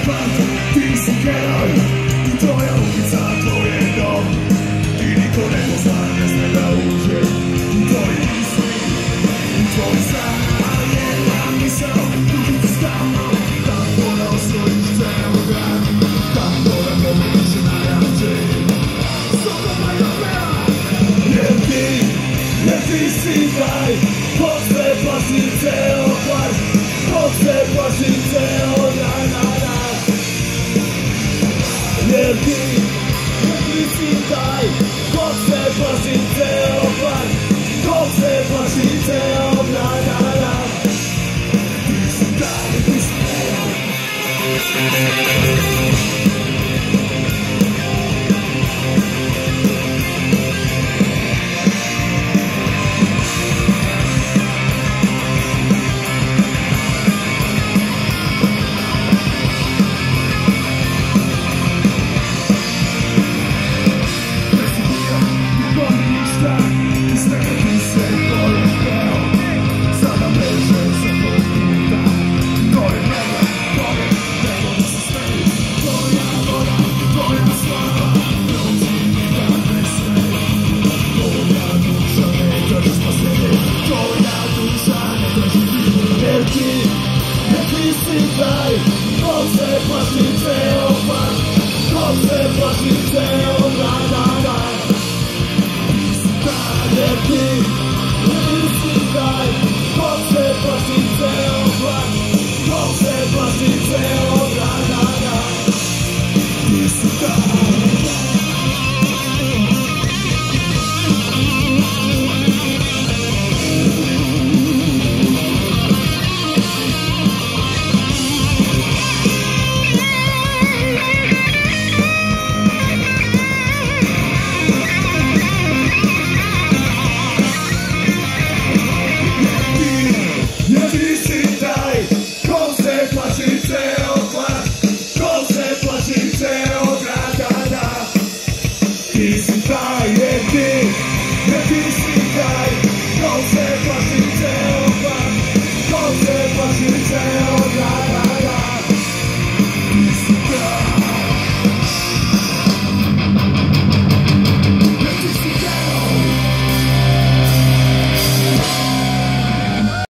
warto, ti si heroj. I tvoja ulica, tvoje dom. I niko ne pozvane sme da uđe u tvoje misli, u tvoj san. Ali jedna misao, tuđu ti stalno. Tako da osvojiš ceo dan, tako da pobediš najjače. Sokoma je peva, jer ti si taj. Od sve plaši ceo kvar, od sve plaši ceo dan. Jer ti si taj. Od sve plaši ceo kvar, od sve plaši ceo dan. Ti si taj, ti si taj. Ti si taj, od sve plaši